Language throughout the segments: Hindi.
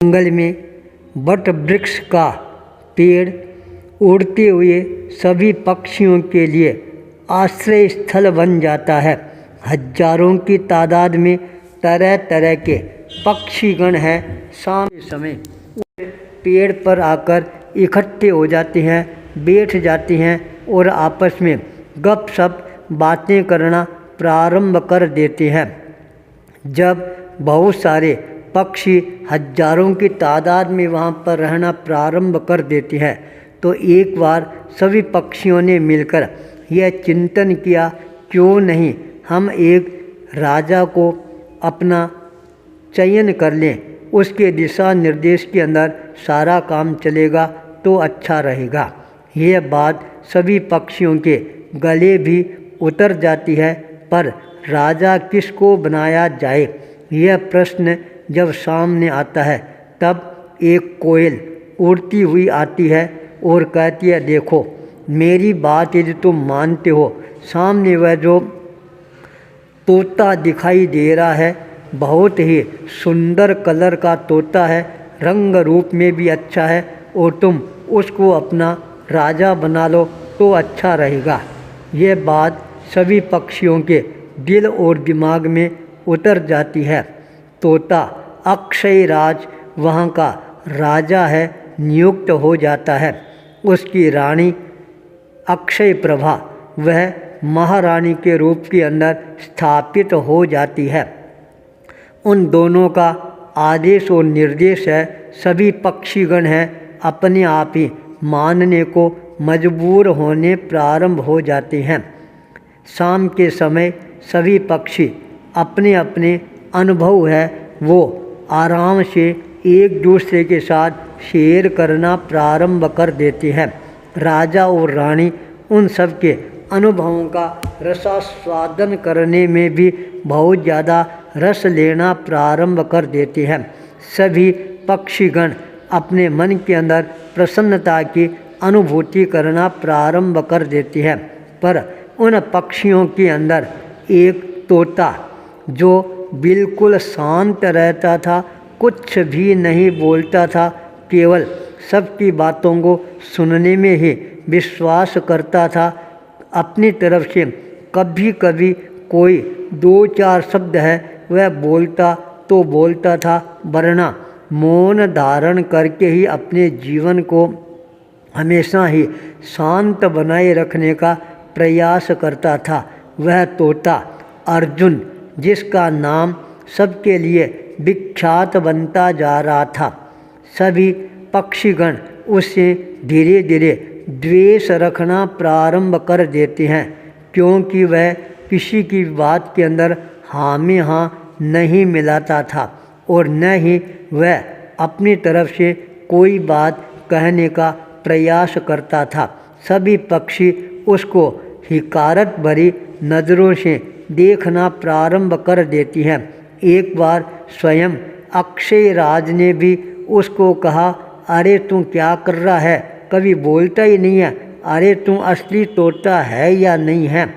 जंगल में वट वृक्ष का पेड़ उड़ते हुए सभी पक्षियों के लिए आश्रय स्थल बन जाता है। हजारों की तादाद में तरह तरह के पक्षीगण हैं। शाम के समय पेड़ पर आकर इकट्ठे हो जाते हैं, बैठ जाते हैं और आपस में गपशप बातें करना प्रारंभ कर देते हैं। जब बहुत सारे पक्षी हजारों की तादाद में वहाँ पर रहना प्रारंभ कर देते हैं तो एक बार सभी पक्षियों ने मिलकर यह चिंतन किया, क्यों नहीं हम एक राजा को अपना चयन कर लें, उसके दिशा निर्देश के अंदर सारा काम चलेगा तो अच्छा रहेगा। यह बात सभी पक्षियों के गले भी उतर जाती है, पर राजा किसको बनाया जाए, यह प्रश्न जब सामने आता है तब एक कोयल उड़ती हुई आती है और कहती है, देखो मेरी बात यदि तुम मानते हो, सामने वह जो तोता दिखाई दे रहा है बहुत ही सुंदर कलर का तोता है, रंग रूप में भी अच्छा है और तुम उसको अपना राजा बना लो तो अच्छा रहेगा। यह बात सभी पक्षियों के दिल और दिमाग में उतर जाती है। तोता अक्षय राज वहाँ का राजा है, नियुक्त हो जाता है। उसकी रानी अक्षय प्रभा वह महारानी के रूप के अंदर स्थापित हो जाती है। उन दोनों का आदेश और निर्देश है। सभी पक्षीगण हैं अपने आप ही मानने को मजबूर होने प्रारंभ हो जाते हैं। शाम के समय सभी पक्षी अपने अपने अनुभव है वो आराम से एक दूसरे के साथ शेयर करना प्रारंभ कर देते हैं। राजा और रानी उन सब के अनुभवों का रसास्वादन करने में भी बहुत ज़्यादा रस लेना प्रारंभ कर देते हैं। सभी पक्षीगण अपने मन के अंदर प्रसन्नता की अनुभूति करना प्रारंभ कर देते हैं, पर उन पक्षियों के अंदर एक तोता जो बिल्कुल शांत रहता था, कुछ भी नहीं बोलता था, केवल सबकी बातों को सुनने में ही विश्वास करता था। अपनी तरफ से कभी कभी कोई दो चार शब्द है वह बोलता तो बोलता था, वरना मौन धारण करके ही अपने जीवन को हमेशा ही शांत बनाए रखने का प्रयास करता था। वह तोता अर्जुन, जिसका नाम सबके लिए विख्यात बनता जा रहा था। सभी पक्षीगण उससे धीरे धीरे द्वेष रखना प्रारंभ कर देते हैं, क्योंकि वह किसी की बात के अंदर हाँ में हाँ नहीं मिलाता था और न ही वह अपनी तरफ से कोई बात कहने का प्रयास करता था। सभी पक्षी उसको हिकारत भरी नज़रों से देखना प्रारंभ कर देती हैं। एक बार स्वयं अक्षय राज ने भी उसको कहा, अरे तू क्या कर रहा है, कभी बोलता ही नहीं है, अरे तू असली तोता है या नहीं है,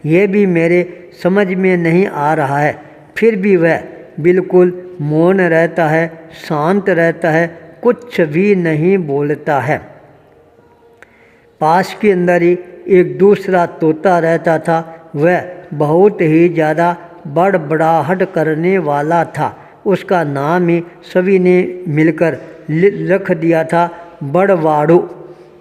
यह भी मेरे समझ में नहीं आ रहा है। फिर भी वह बिल्कुल मौन रहता है, शांत रहता है, कुछ भी नहीं बोलता है। पास के अंदर ही एक दूसरा तोता रहता था। वह बहुत ही ज़्यादा बड़बड़ाहट करने वाला था। उसका नाम ही सभी ने मिलकर रख दिया था बड़वाड़ू।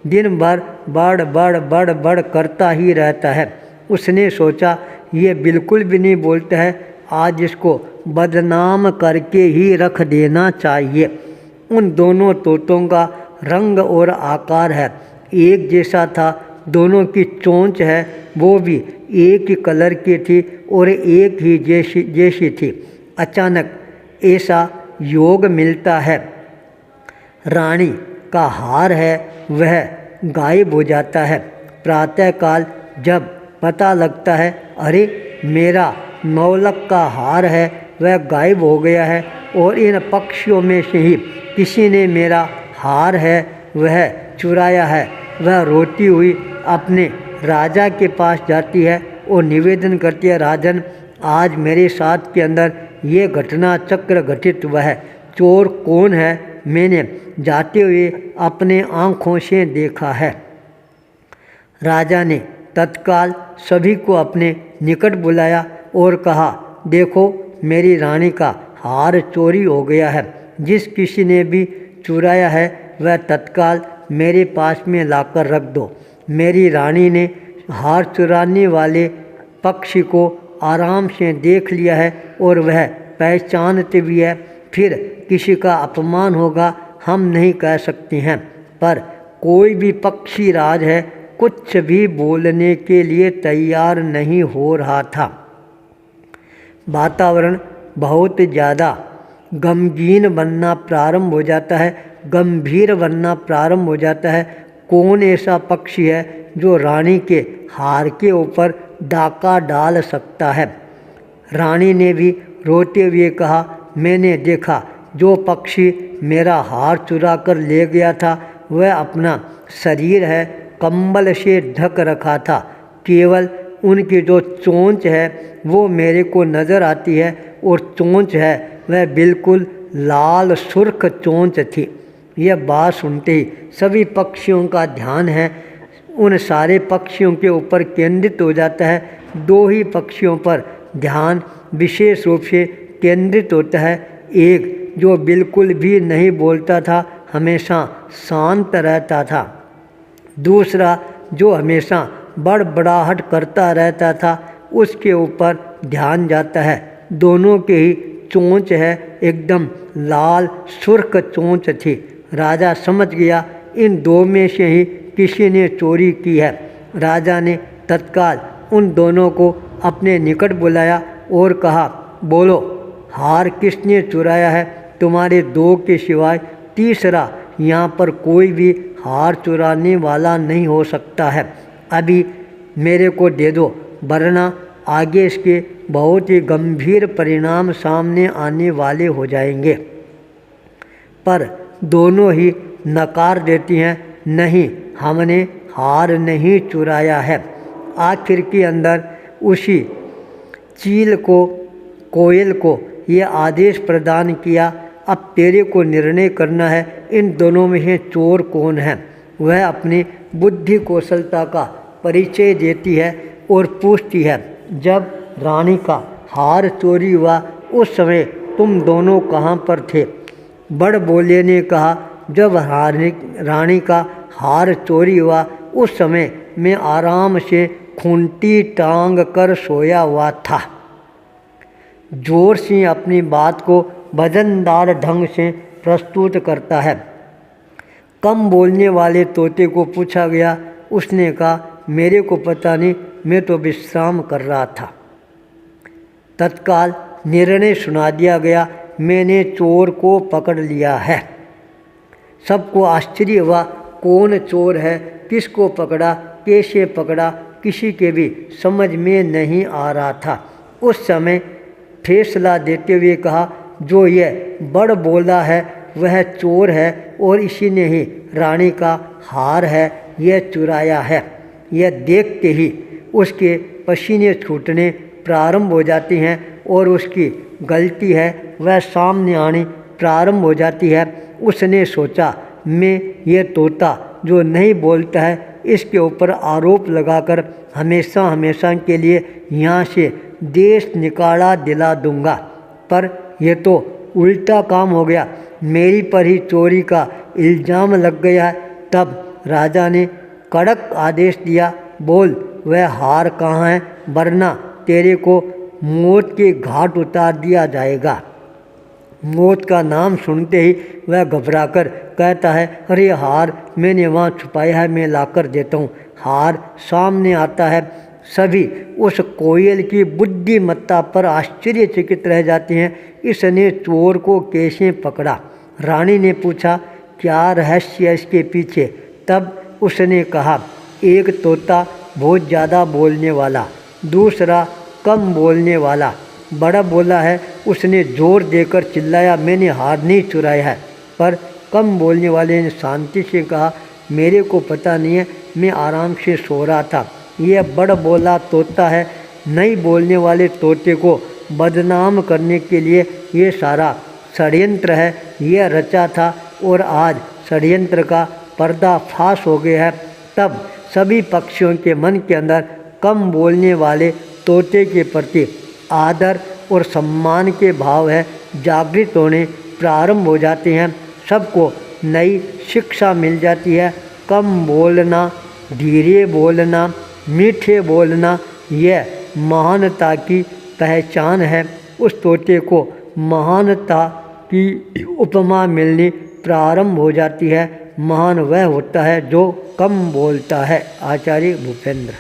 दिन भर बड़ बड़ बड़ बड़ करता ही रहता है। उसने सोचा ये बिल्कुल भी नहीं बोलता है, आज इसको बदनाम करके ही रख देना चाहिए। उन दोनों तोतों का रंग और आकार है एक जैसा था। दोनों की चोंच है वो भी एक ही कलर की थी और एक ही जैसी थी। अचानक ऐसा योग मिलता है, रानी का हार है वह गायब हो जाता है। प्रातःकाल जब पता लगता है अरे मेरा नौलख का हार है वह गायब हो गया है और इन पक्षियों में से ही किसी ने मेरा हार है वह चुराया है, वह रोती हुई अपने राजा के पास जाती है और निवेदन करती है, राजन आज मेरे साथ के अंदर ये घटना चक्र घटित हुआ है, चोर कौन है मैंने जाते हुए अपने आँखों से देखा है। राजा ने तत्काल सभी को अपने निकट बुलाया और कहा, देखो मेरी रानी का हार चोरी हो गया है। जिस किसी ने भी चुराया है वह तत्काल मेरे पास में लाकर रख दो। मेरी रानी ने हार चुराने वाले पक्षी को आराम से देख लिया है और वह पहचानते भी है। फिर किसी का अपमान होगा हम नहीं कह सकते हैं, पर कोई भी पक्षी राज है कुछ भी बोलने के लिए तैयार नहीं हो रहा था। वातावरण बहुत ज़्यादा गमगीन बनना प्रारंभ हो जाता है, गंभीर बनना प्रारंभ हो जाता है। कौन ऐसा पक्षी है जो रानी के हार के ऊपर डाका डाल सकता है? रानी ने भी रोते हुए कहा, मैंने देखा जो पक्षी मेरा हार चुरा कर ले गया था वह अपना शरीर है कंबल से ढक रखा था। केवल उनकी जो चोंच है वो मेरे को नज़र आती है और चोंच है वह बिल्कुल लाल सुर्ख चोंच थी। यह बात सुनते ही सभी पक्षियों का ध्यान है उन सारे पक्षियों के ऊपर केंद्रित हो जाता है। दो ही पक्षियों पर ध्यान विशेष रूप से केंद्रित होता है। एक जो बिल्कुल भी नहीं बोलता था, हमेशा शांत रहता था। दूसरा जो हमेशा बड़बड़ाहट करता रहता था, उसके ऊपर ध्यान जाता है। दोनों के ही चोंच है एकदम लाल सुर्ख चोंच थी। राजा समझ गया इन दो में से ही किसी ने चोरी की है। राजा ने तत्काल उन दोनों को अपने निकट बुलाया और कहा, बोलो हार किसने चुराया है? तुम्हारे दो के सिवाय तीसरा यहाँ पर कोई भी हार चुराने वाला नहीं हो सकता है। अभी मेरे को दे दो, वरना आगे इसके बहुत ही गंभीर परिणाम सामने आने वाले हो जाएंगे। पर दोनों ही नकार देती हैं, नहीं हमने हार नहीं चुराया है। आखिर के अंदर उसी चील को कोयल को ये आदेश प्रदान किया, अब तेरे को निर्णय करना है इन दोनों में से चोर कौन है। वह अपनी बुद्धि कौशलता का परिचय देती है और पूछती है, जब रानी का हार चोरी हुआ उस समय तुम दोनों कहाँ पर थे? बड़ बोले ने कहा, जब रानी का हार चोरी हुआ उस समय मैं आराम से खूंटी टांग कर सोया हुआ था। जोर से अपनी बात को वजनदार ढंग से प्रस्तुत करता है। कम बोलने वाले तोते को पूछा गया, उसने कहा, मेरे को पता नहीं, मैं तो विश्राम कर रहा था। तत्काल निर्णय सुना दिया गया, मैंने चोर को पकड़ लिया है। सबको आश्चर्य हुआ, कौन चोर है, किसको पकड़ा, कैसे पकड़ा, किसी के भी समझ में नहीं आ रहा था। उस समय फैसला देते हुए कहा, जो यह बड़ बोला है वह चोर है और इसी ने ही रानी का हार है यह चुराया है। यह देखते ही उसके पसीने छूटने प्रारंभ हो जाती हैं और उसकी गलती है वह सामने आनी प्रारंभ हो जाती है। उसने सोचा, मैं ये तोता जो नहीं बोलता है इसके ऊपर आरोप लगाकर हमेशा हमेशा के लिए यहाँ से देश निकाला दिला दूंगा, पर यह तो उल्टा काम हो गया, मेरी पर ही चोरी का इल्ज़ाम लग गया है। तब राजा ने कड़क आदेश दिया, बोल वह हार कहाँ है, वरना तेरे को मौत के घाट उतार दिया जाएगा। मौत का नाम सुनते ही वह घबराकर कहता है, अरे हार मैंने वहाँ छुपाया है, मैं लाकर देता हूँ। हार सामने आता है। सभी उस कोयल की बुद्धिमत्ता पर आश्चर्यचकित रह जाते हैं, इसने चोर को कैसे पकड़ा। रानी ने पूछा, क्या रहस्य है इसके पीछे? तब उसने कहा, एक तोता बहुत ज़्यादा बोलने वाला, दूसरा कम बोलने वाला। बड़ा बोला है उसने जोर देकर चिल्लाया, मैंने हार नहीं चुराया है। पर कम बोलने वाले ने शांति से कहा, मेरे को पता नहीं है, मैं आराम से सो रहा था। यह बड़ बोला तोता है, नहीं बोलने वाले तोते को बदनाम करने के लिए ये सारा षड्यंत्र है, यह रचा था। और आज षड्यंत्र का पर्दाफाश हो गया है, तब सभी पक्षियों के मन के अंदर कम बोलने वाले तोते के प्रति आदर और सम्मान के भाव है जागृत होने प्रारंभ हो जाते हैं। सबको नई शिक्षा मिल जाती है। कम बोलना, धीरे बोलना, मीठे बोलना, यह महानता की पहचान है। उस तोते को महानता की उपमा मिलनी प्रारंभ हो जाती है। महान वह होता है जो कम बोलता है। आचार्य भूपेंद्र।